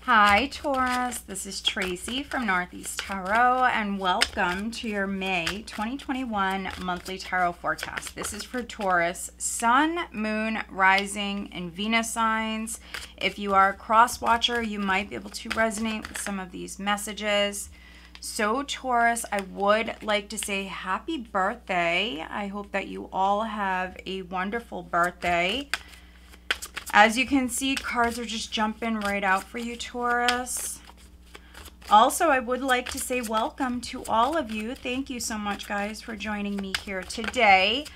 Hi Taurus, this is Tracy from Northeast Tarot and welcome to your May 2021 monthly tarot forecast. This is for Taurus, Sun, Moon, Rising, and Venus signs. If you are a cross watcher, you might be able to resonate with some of these messages. So Taurus, I would like to say happy birthday. I hope that you all have a wonderful birthday. As you can see, cards are just jumping right out for you, Taurus. Also, I would like to say welcome to all of you. Thank you so much, guys, for joining me here today.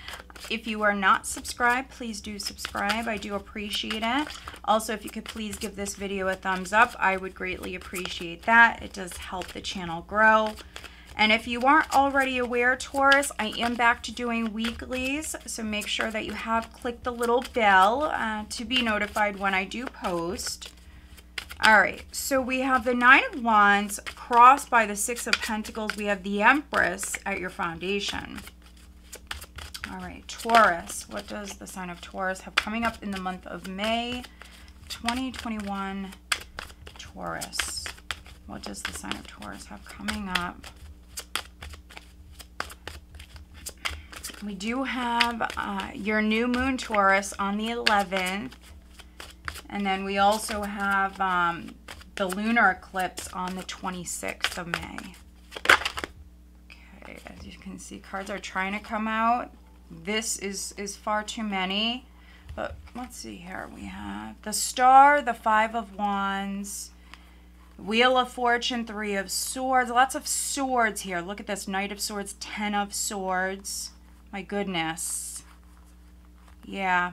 If you are not subscribed, please do subscribe. I do appreciate it. Also, if you could please give this video a thumbs up, I would greatly appreciate that. It does help the channel grow. And if you aren't already aware, Taurus, I am back to doing weeklies, so make sure that you have clicked the little bell to be notified when I do post. All right, so we have the Nine of Wands crossed by the Six of Pentacles. We have the Empress at your foundation. All right, Taurus, what does the sign of Taurus have coming up in the month of May 2021? Taurus, what does the sign of Taurus have coming up? We do have your new moon, Taurus, on the 11th. And then we also have the lunar eclipse on the 26th of May. Okay, as you can see, cards are trying to come out. This is far too many. But let's see here. We have the Star, the Five of Wands, Wheel of Fortune, Three of Swords. Lots of swords here. Look at this. Knight of Swords, Ten of Swords. My goodness. Yeah.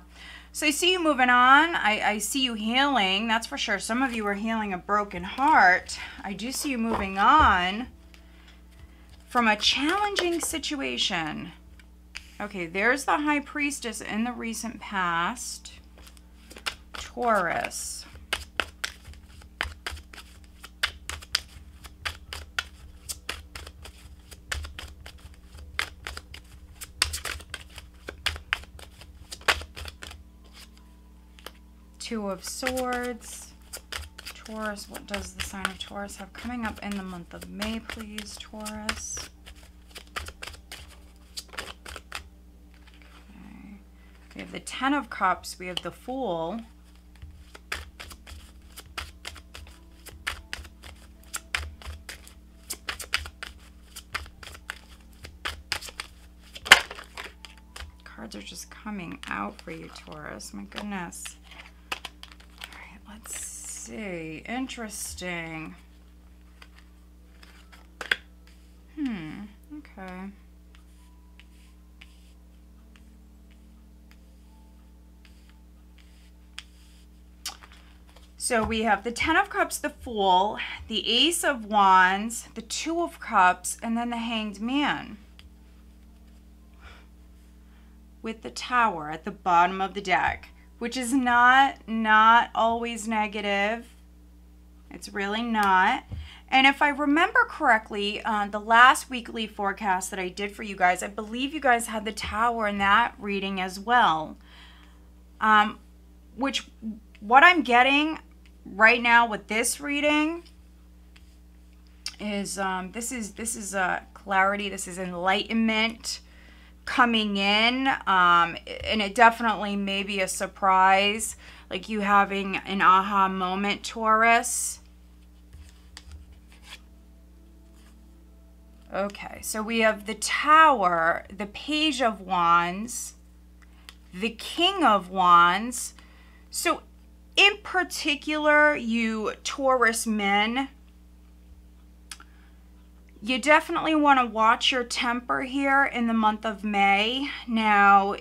So I see you moving on. I see you healing. That's for sure. Some of you are healing a broken heart. I do see you moving on from a challenging situation. Okay, there's the High Priestess in the recent past. Taurus. Two of Swords. Taurus, what does the sign of Taurus have coming up in the month of May, please, Taurus? Okay. We have the Ten of Cups. We have the Fool. Cards are just coming out for you, Taurus. My goodness. Let's see. Interesting. Okay. So we have the Ten of Cups, the Fool, the Ace of Wands, the Two of Cups, and then the Hanged Man. With the Tower at the bottom of the deck. Which is not always negative. It's really not. And if I remember correctly, the last weekly forecast that I did for you guys, I believe you guys had the Tower in that reading as well. Which, what I'm getting right now with this reading is, this is clarity, this is enlightenment coming in, and it definitely may be a surprise, like you having an aha moment, Taurus. Okay, so we have the Tower, the Page of Wands, the King of Wands. So in particular, you Taurus men, you definitely want to watch your temper here in the month of May. Now,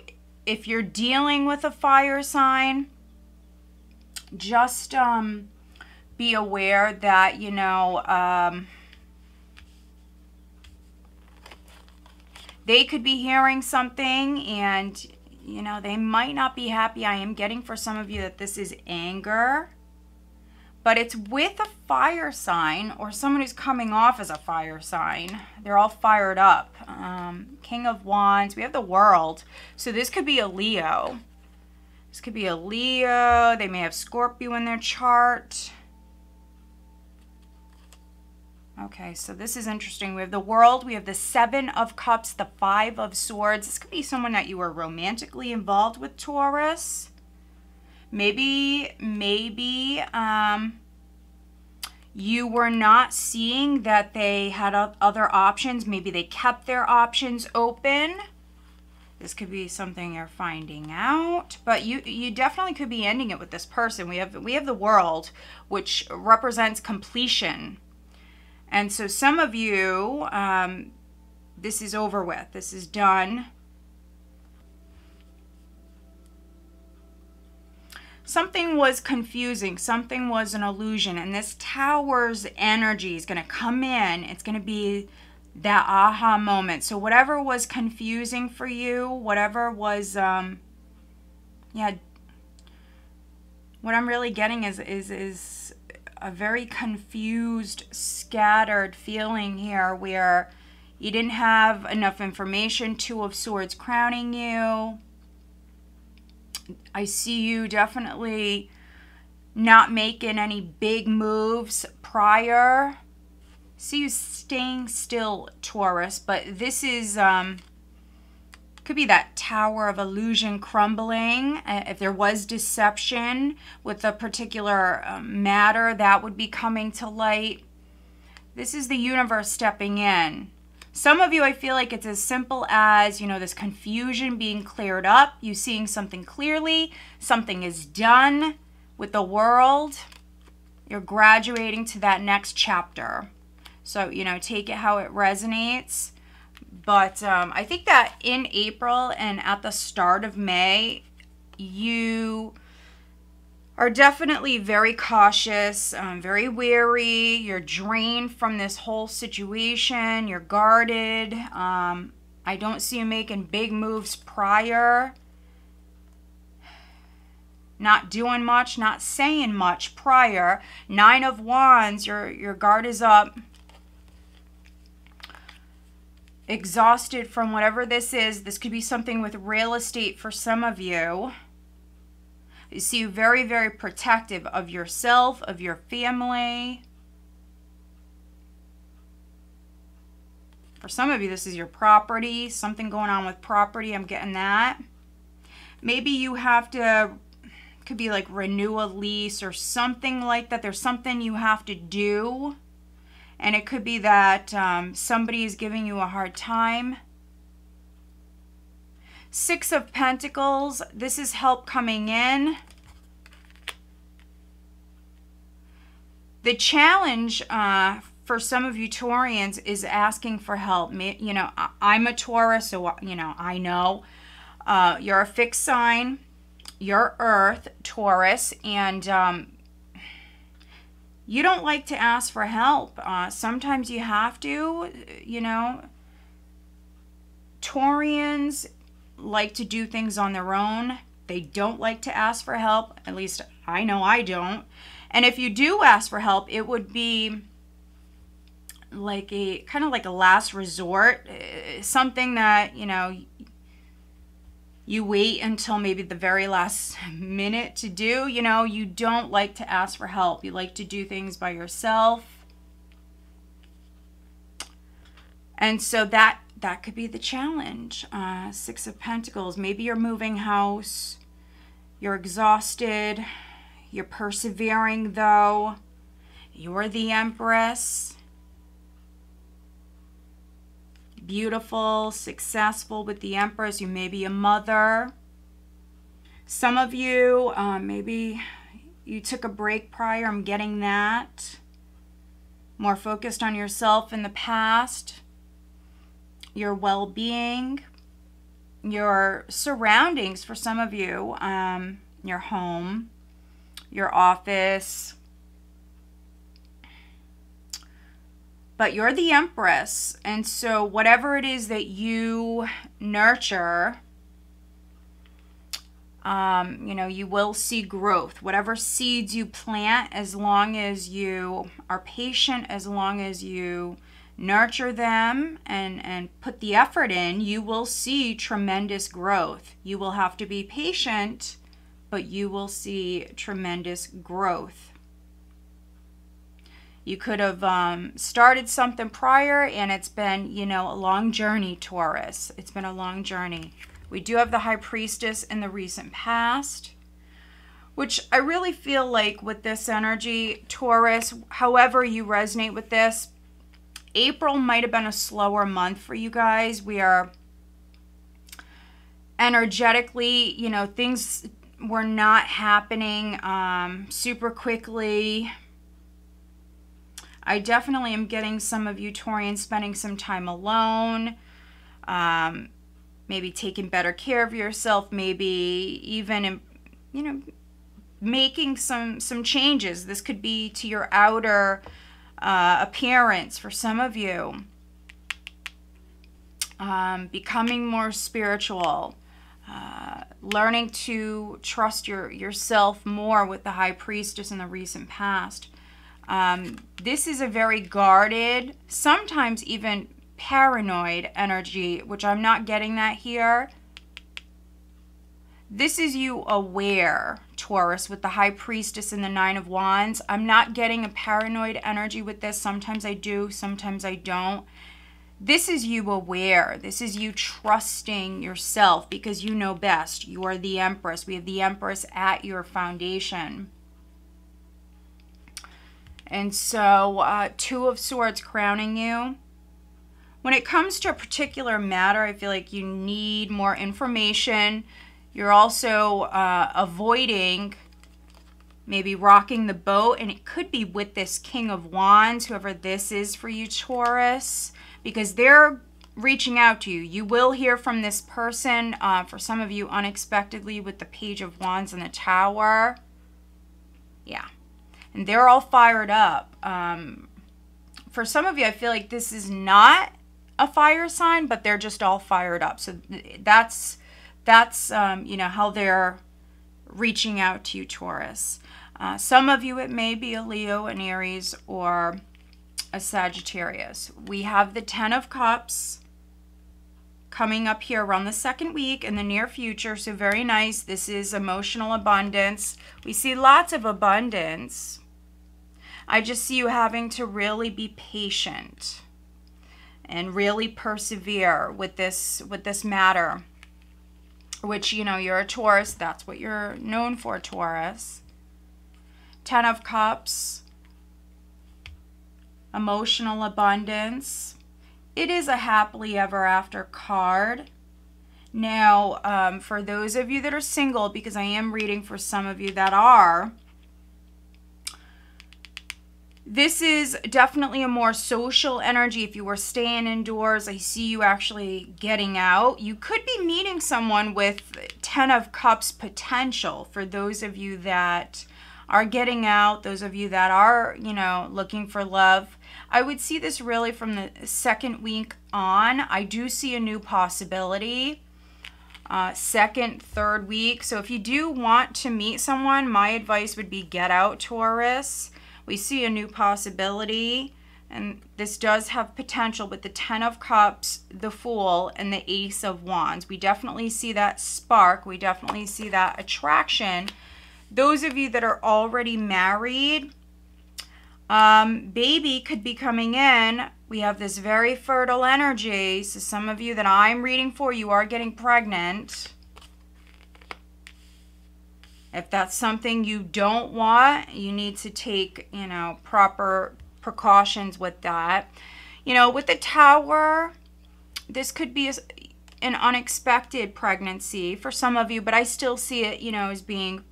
if you're dealing with a fire sign, just be aware that, you know, they could be hearing something and, you know, they might not be happy. I am getting for some of you that this is anger. But it's with a fire sign or someone who's coming off as a fire sign. They're all fired up. King of Wands. We have the World. So this could be a Leo. This could be a Leo. They may have Scorpio in their chart. Okay, so this is interesting. We have the World, we have the Seven of Cups, the Five of Swords. This could be someone that you were romantically involved with, Taurus. Maybe, you were not seeing that they had other options. Maybe they kept their options open. This could be something you're finding out, but you definitely could be ending it with this person. We have the World, which represents completion. And so some of you, this is over with. This is done. Something was confusing. Something was an illusion. And this Tower's energy is going to come in. It's going to be that aha moment. So whatever was confusing for you, whatever was, what I'm really getting is a very confused, scattered feeling here where you didn't have enough information. Two of Swords crowning you. I see you definitely not making any big moves prior. See you staying still, Taurus, but this is could be that Tower of illusion crumbling. If there was deception with a particular matter, that would be coming to light. This is the universe stepping in. Some of you, I feel like it's as simple as, you know, this confusion being cleared up, you seeing something clearly, something is done with the World. You're graduating to that next chapter. So, you know, take it how it resonates. But I think that in April and at the start of May, you are definitely very cautious, very wary. You're drained from this whole situation. You're guarded. I don't see you making big moves prior. Not doing much, not saying much prior. Nine of Wands, your guard is up. Exhausted from whatever this is. This could be something with real estate for some of you. You see you very, very protective of yourself, of your family. For some of you, this is your property. Something going on with property. I'm getting that. Maybe you have to, could be like renew a lease or something like that. There's something you have to do. And it could be that somebody is giving you a hard time. Six of Pentacles. This is help coming in. The challenge for some of you Taurians is asking for help. You know, I'm a Taurus, so, you know, I know. You're a fixed sign. You're Earth, Taurus, and you don't like to ask for help. Sometimes you have to, you know. Taurians like to do things on their own. They don't like to ask for help. At least I know I don't. And if you do ask for help, it would be like a kind of like a last resort. Something that, you know, you wait until maybe the very last minute to do. You know, you don't like to ask for help. You like to do things by yourself. And so that could be the challenge. Six of Pentacles. Maybe you're moving house. You're exhausted. You're persevering though. You're the Empress. Beautiful, successful with the Empress. You may be a mother. Some of you, maybe you took a break prior. I'm getting that. More focused on yourself in the past. Your well-being. Your surroundings for some of you. Your home. Your office. But you're the Empress, and so whatever it is that you nurture, you know, you will see growth. Whatever seeds you plant, as long as you are patient, as long as you nurture them and put the effort in, you will see tremendous growth. You will have to be patient, but you will see tremendous growth. You could have started something prior, and it's been, you know, a long journey, Taurus. It's been a long journey. We do have the High Priestess in the recent past, which I really feel like with this energy, Taurus, however you resonate with this, April might have been a slower month for you guys. We are energetically, you know, things were not happening super quickly. I definitely am getting some of you Taurians spending some time alone, maybe taking better care of yourself, maybe even, you know, making some changes. This could be to your outer appearance for some of you. Becoming more spiritual, learning to trust yourself more with the High Priestess in the recent past. This is a very guarded, sometimes even paranoid energy, which I'm not getting that here. This is you aware, Taurus, with the High Priestess and the Nine of Wands. I'm not getting a paranoid energy with this. Sometimes I do, sometimes I don't. This is you aware. This is you trusting yourself because you know best. You are the Empress. We have the Empress at your foundation. And so, Two of Swords crowning you. When it comes to a particular matter, I feel like you need more information. You're also avoiding maybe rocking the boat. And it could be with this King of Wands, whoever this is for you, Taurus, because they're reaching out to you. You will hear from this person, for some of you, unexpectedly with the Page of Wands and the Tower. Yeah. And they're all fired up. For some of you, I feel like this is not a fire sign, but they're just all fired up. So that's you know, how they're reaching out to you, Taurus. Some of you, it may be a Leo, an Aries, or a Sagittarius. We have the Ten of Cups coming up here around the second week in the near future. So very nice. This is emotional abundance. We see lots of abundance. I just see you having to really be patient and really persevere with this matter, which, you know, you're a Taurus. That's what you're known for, Taurus. Ten of Cups, emotional abundance. It is a happily ever after card. Now, for those of you that are single, because I am reading for some of you that are, this is definitely a more social energy. If you were staying indoors, I see you actually getting out. You could be meeting someone with Ten of Cups potential for those of you that are getting out, those of you that are, you know, looking for love. I would see this really from the second week on. I do see a new possibility. Second, third week. So if you do want to meet someone, my advice would be get out, Taurus. We see a new possibility, and this does have potential with the Ten of Cups, the Fool, and the Ace of Wands. We definitely see that spark. We definitely see that attraction. Those of you that are already married, baby could be coming in. We have this very fertile energy. So some of you that I'm reading for, you are getting pregnant. If that's something you don't want, you need to take, you know, proper precautions with that. You know, with the Tower, this could be an unexpected pregnancy for some of you, but I still see it, you know, as being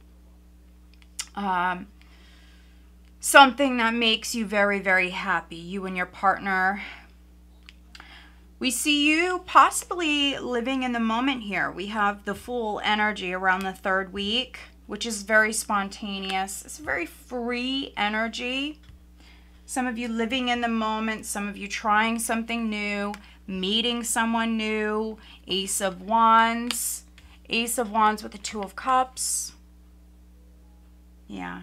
something that makes you very, very happy, you and your partner. We see you possibly living in the moment here. We have the Fool energy around the third week, which is very spontaneous. It's a very free energy. Some of you living in the moment, some of you trying something new, meeting someone new. Ace of Wands. Ace of Wands with the Two of Cups. Yeah.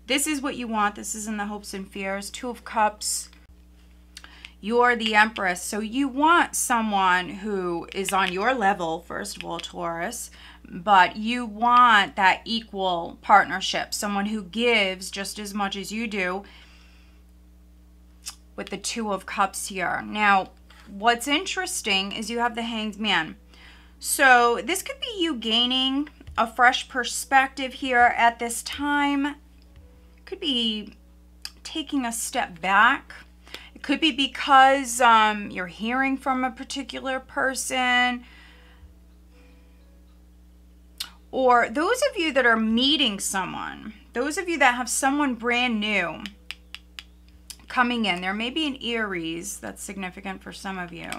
This is what you want. This is in the hopes and fears. Two of Cups. You're the Empress. So you want someone who is on your level, first of all, Taurus. But you want that equal partnership. Someone who gives just as much as you do. with the Two of Cups here. Now, what's interesting is you have the Hanged Man. So this could be you gaining a fresh perspective here at this time. Could be taking a step back. It could be because you're hearing from a particular person. Or those of you that are meeting someone, those of you that have someone brand new coming in. There may be an Aries that's significant for some of you.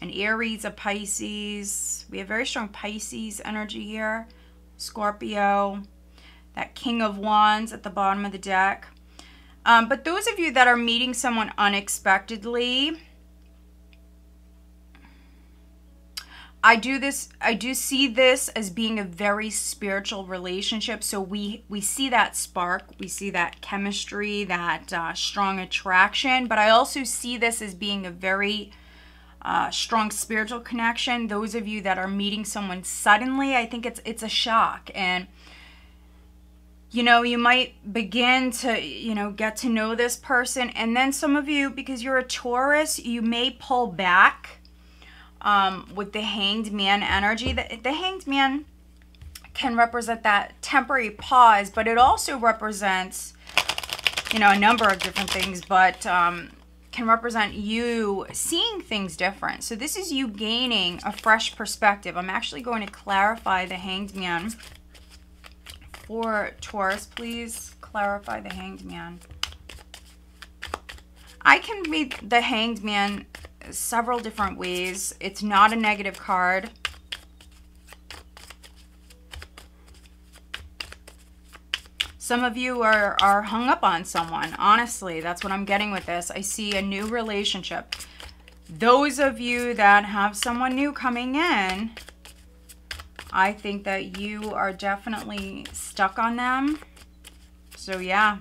An Aries, a Pisces. We have very strong Pisces energy here. Scorpio. That King of Wands at the bottom of the deck. But those of you that are meeting someone unexpectedly, I do see this as being a very spiritual relationship. So we see that spark, we see that chemistry, that strong attraction. But I also see this as being a very strong spiritual connection. Those of you that are meeting someone suddenly, I think it's a shock. And you know, you might begin to, you know, get to know this person. And then some of you, because you're a Taurus, you may pull back with the Hanged Man energy. The Hanged Man can represent that temporary pause, but it also represents, you know, a number of different things, but can represent you seeing things different. So this is you gaining a fresh perspective. I'm actually going to clarify the Hanged Man. For Taurus, please clarify the Hanged Man. I can read the Hanged Man several different ways. It's not a negative card. Some of you are hung up on someone. Honestly, that's what I'm getting with this. I see a new relationship. Those of you that have someone new coming in, I think that you are definitely stuck on them. So yeah,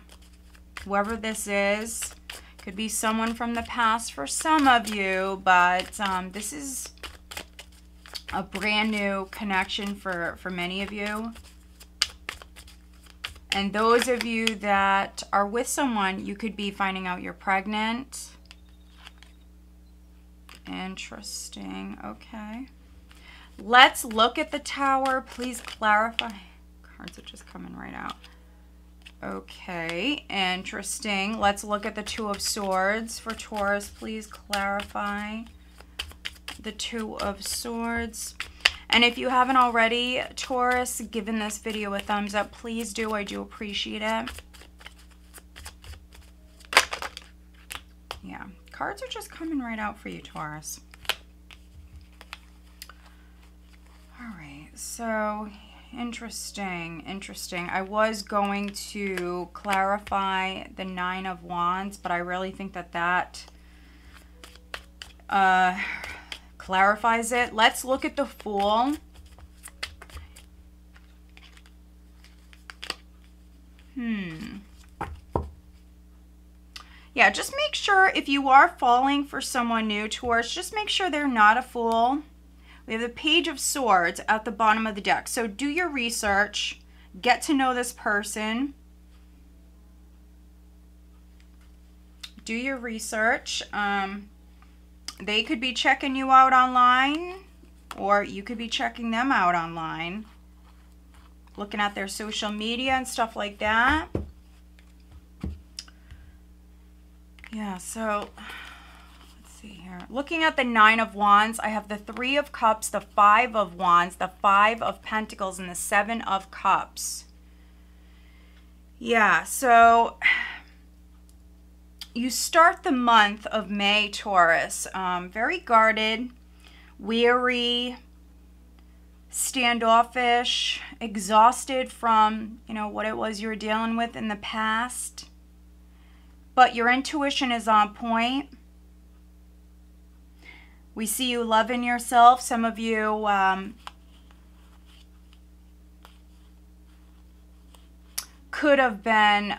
whoever this is, could be someone from the past for some of you, but this is a brand new connection for many of you. And those of you that are with someone, you could be finding out you're pregnant. Interesting, okay. Let's look at the Tower. Please clarify. Cards are just coming right out. Okay, interesting. Let's look at the Two of Swords for Taurus. Please clarify the Two of Swords. And if you haven't already, Taurus, given this video a thumbs up, please do. I do appreciate it. Yeah, cards are just coming right out for you, Taurus. All right, so interesting. I was going to clarify the Nine of Wands, but I really think that clarifies it. Let's look at the Fool. Yeah, just make sure if you are falling for someone new, Taurus, just make sure they're not a fool. We have the Page of Swords at the bottom of the deck. So do your research. Get to know this person. Do your research. They could be checking you out online, or you could be checking them out online. Looking at their social media and stuff like that. Yeah, so here. Looking at the Nine of Wands, I have the Three of Cups, the Five of Wands, the Five of Pentacles, and the Seven of Cups. Yeah, so you start the month of May, Taurus, very guarded, weary, standoffish, exhausted from, you know, what it was you were dealing with in the past. But your intuition is on point. We see you loving yourself. Some of you could have been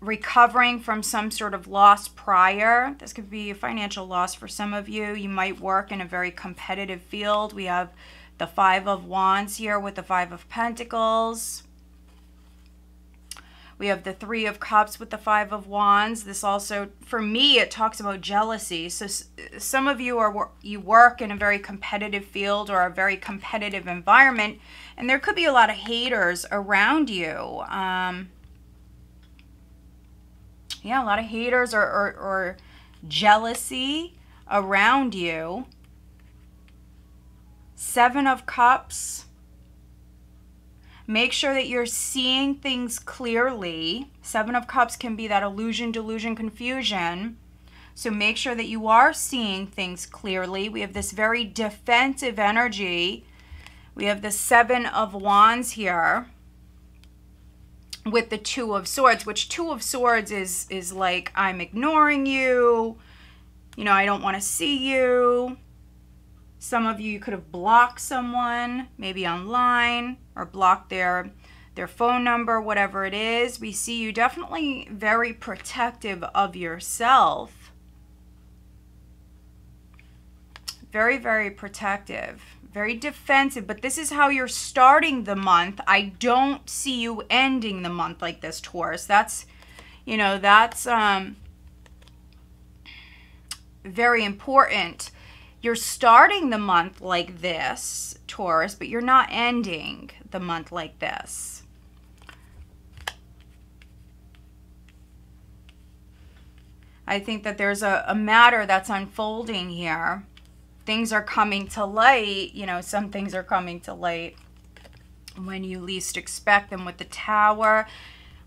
recovering from some sort of loss prior. This could be a financial loss for some of you. You might work in a very competitive field. We have the Five of Wands here with the Five of Pentacles. We have the Three of Cups with the Five of Wands. This also, for me, it talks about jealousy. So some of you you work in a very competitive field or a very competitive environment, and there could be a lot of haters around you. Yeah, a lot of haters or jealousy around you. Seven of Cups. Make sure that you're seeing things clearly. Seven of Cups can be that illusion, delusion, confusion. So make sure that you are seeing things clearly. We have this very defensive energy. We have the Seven of Wands here with the Two of Swords, which Two of Swords is like, I'm ignoring you. You know, I don't want to see you. Some of you could have blocked someone, maybe online, or blocked their phone number, whatever it is. We see you definitely very protective of yourself. Very, very protective. Very defensive. But this is how you're starting the month. I don't see you ending the month like this, Taurus. That's, you know, that's very important. You're starting the month like this, Taurus, but you're not ending the month like this. I think that there's a matter that's unfolding here. Things are coming to light. You know, some things are coming to light when you least expect them with the Tower.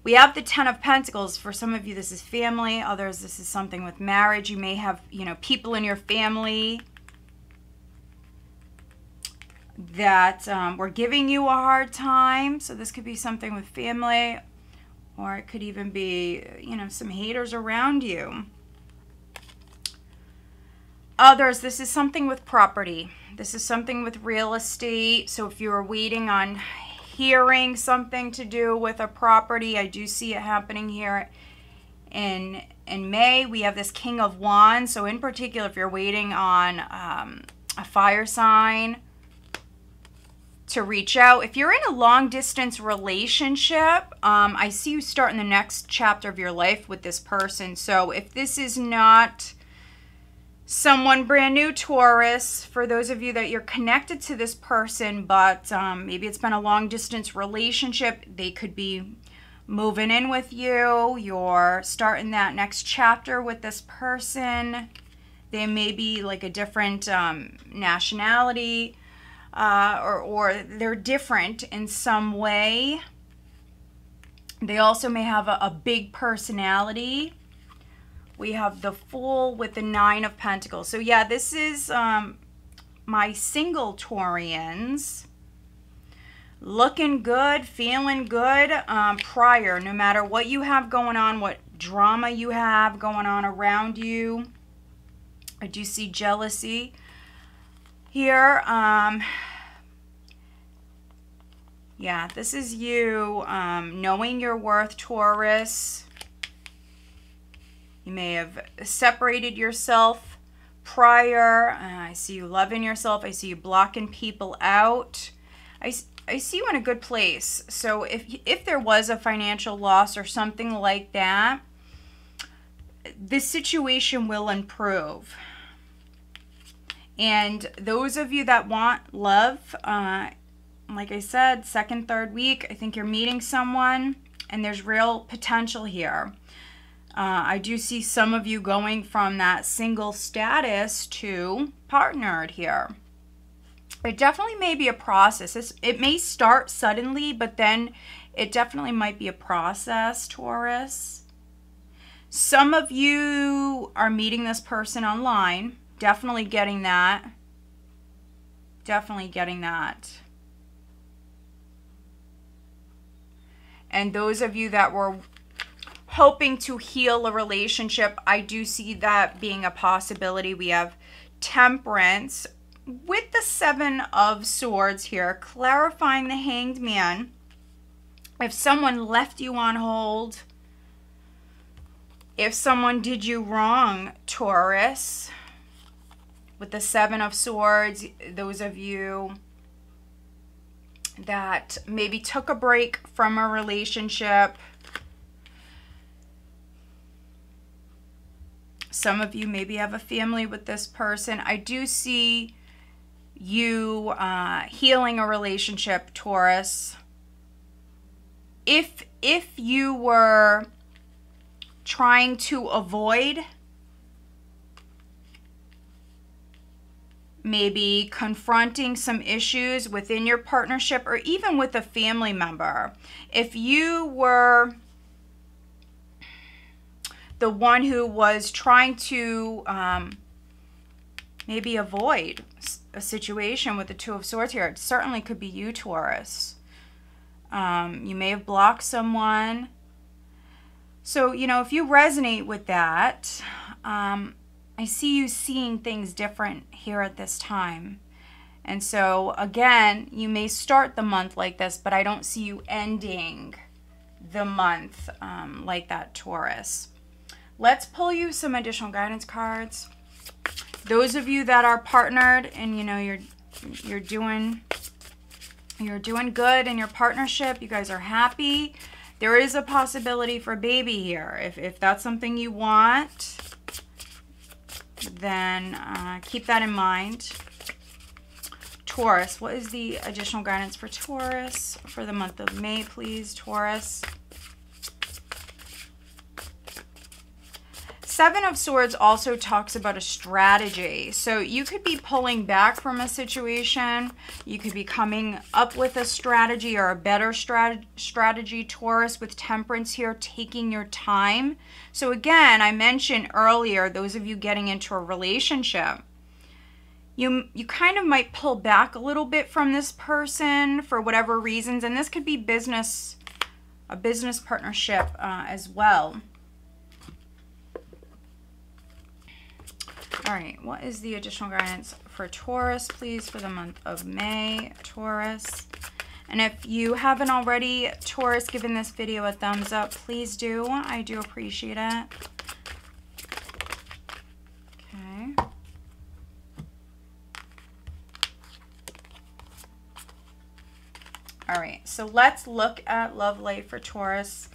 We have the Ten of Pentacles. For some of you, this is family. Others, this is something with marriage. You may have, you know, people in your family that were giving you a hard time. So this could be something with family, or it could even be, you know, some haters around you. Others, this is something with property. This is something with real estate. So if you're waiting on hearing something to do with a property, I do see it happening here in May. We have this King of Wands. So in particular, if you're waiting on a fire sign to reach out. If you're in a long distance relationship, I see you starting the next chapter of your life with this person. So if this is not someone brand new, Taurus, for those of you that you're connected to this person, but maybe it's been a long distance relationship, they could be moving in with you. You're starting that next chapter with this person. They may be like a different nationality, or they're different in some way. They also may have a big personality. We have the Fool with the Nine of Pentacles. So yeah, this is my single Taurians. Looking good, feeling good prior, no matter what you have going on, what drama you have going on around you. I do see jealousy here. Yeah, this is you knowing your worth, Taurus. You may have separated yourself prior. I see you loving yourself. I see you blocking people out. I see you in a good place. So if there was a financial loss or something like that, this situation will improve. And those of you that want love, like I said, second, third week, I think you're meeting someone and there's real potential here. I do see some of you going from that single status to partnered here. It definitely may be a process. It may start suddenly, but then it definitely might be a process, Taurus. Some of you are meeting this person online. Definitely getting that. Definitely getting that. And those of you that were hoping to heal a relationship, I do see that being a possibility. We have Temperance with the Seven of Swords here, clarifying the Hanged Man. If someone left you on hold, if someone did you wrong, Taurus, with the Seven of Swords, those of you that maybe took a break from a relationship, Some of you maybe have a family with this person. I do see you healing a relationship, Taurus. If you were trying to avoid maybe confronting some issues within your partnership or even with a family member, if you were the one who was trying to maybe avoid a situation with the Two of Swords here, it certainly could be you, Taurus. You may have blocked someone. So, you know, if you resonate with that, I see you seeing things different here at this time. And so, again, you may start the month like this, but I don't see you ending the month like that, Taurus. Let's pull you some additional guidance cards. Those of you that are partnered and, you know, you're doing good in your partnership, you guys are happy. There is a possibility for a baby here. If that's something you want, then keep that in mind. Taurus, what is the additional guidance for Taurus for the month of May, please, Taurus? Seven of Swords also talks about a strategy. So you could be pulling back from a situation. You could be coming up with a strategy or a better strategy, Taurus, with Temperance here, taking your time. So again, I mentioned earlier, those of you getting into a relationship, you kind of might pull back a little bit from this person for whatever reasons. And this could be a business partnership as well. All right, what is the additional guidance for Taurus, please, for the month of May, Taurus? And if you haven't already, Taurus, given this video a thumbs up, please do. I do appreciate it. Okay. All right, so let's look at love life for Taurus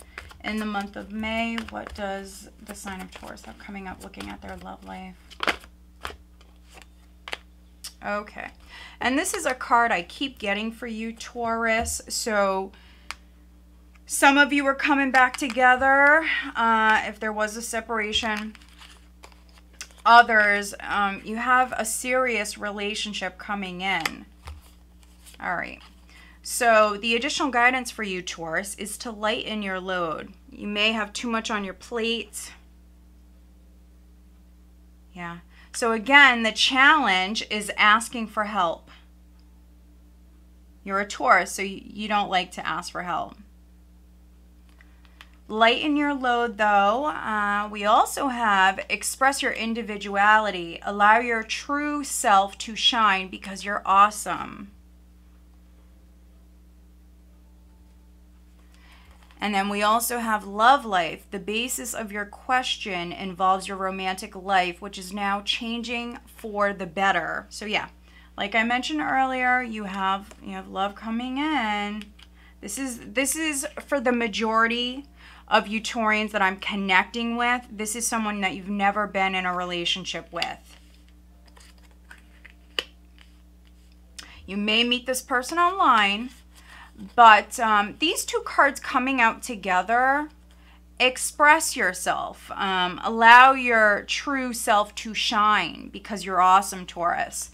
in the month of May. What does the sign of Taurus have coming up looking at their love life? Okay, and this is a card I keep getting for you, Taurus. So some of you are coming back together if there was a separation. Others, you have a serious relationship coming in. All right, so the additional guidance for you, Taurus, is to lighten your load. You may have too much on your plate. Yeah. So again, the challenge is asking for help. You're a Taurus, so you don't like to ask for help. Lighten your load, though. We also have express your individuality. Allow your true self to shine because you're awesome. And then we also have love life. The basis of your question involves your romantic life, which is now changing for the better. So yeah, like I mentioned earlier, you have love coming in. This is for the majority of you Taurians that I'm connecting with. This is someone that you've never been in a relationship with. You may meet this person online. But these two cards coming out together, express yourself. Allow your true self to shine because you're awesome, Taurus.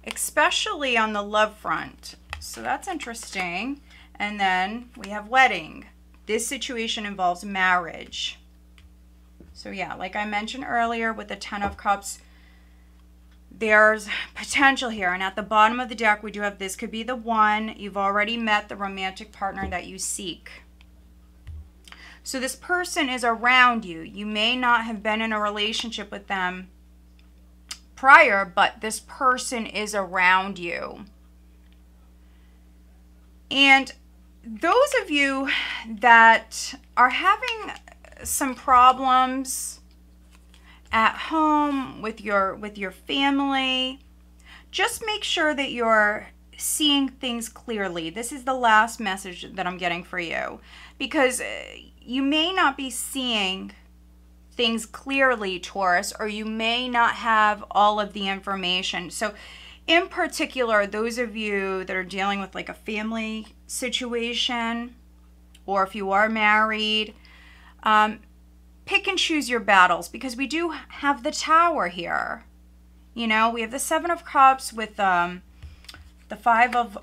Especially on the love front. So that's interesting. And then we have wedding. This situation involves marriage. So yeah, like I mentioned earlier with the Ten of Cups, there's potential here. And at the bottom of the deck, we do have this could be the one. You've already met the romantic partner that you seek. So this person is around you. You may not have been in a relationship with them prior, but this person is around you. And those of you that are having some problems at home with your family, just make sure that you're seeing things clearly. This is the last message that I'm getting for you, because you may not be seeing things clearly, Taurus, or you may not have all of the information. So in particular, those of you that are dealing with like a family situation, or if you are married, pick and choose your battles, because we do have the Tower here. You know, we have the Seven of Cups with the Five of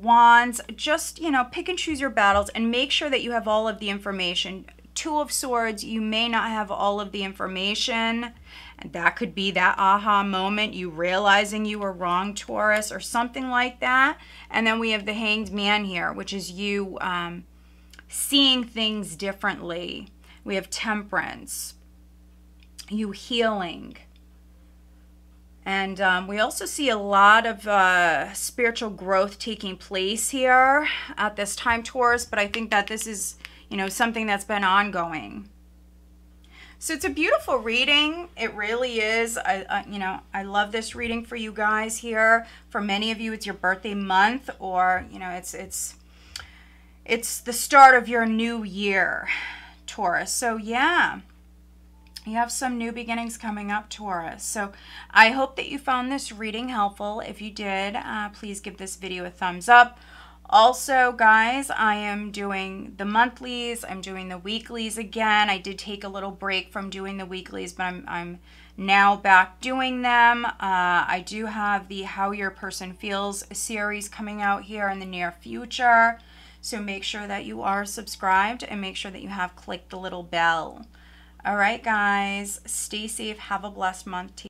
Wands. Just, you know, pick and choose your battles and make sure that you have all of the information. Two of Swords, you may not have all of the information, and that could be that aha moment, you realizing you were wrong, Taurus, or something like that. And then we have the Hanged Man here, which is you seeing things differently. We have Temperance, you healing. And we also see a lot of spiritual growth taking place here at this time, Taurus, but I think that this is, you know, something that's been ongoing. So it's a beautiful reading. It really is. You know, I love this reading for you guys here. For many of you, it's your birthday month, or, you know, it's the start of your new year, Taurus. So yeah, you have some new beginnings coming up, Taurus. So I hope that you found this reading helpful. If you did, please give this video a thumbs up. Also, guys, I am doing the monthlies. I'm doing the weeklies again. I did take a little break from doing the weeklies, but I'm now back doing them. I do have the How Your Person Feels series coming out here in the near future. So make sure that you are subscribed and make sure that you have clicked the little bell. All right, guys, stay safe. Have a blessed month.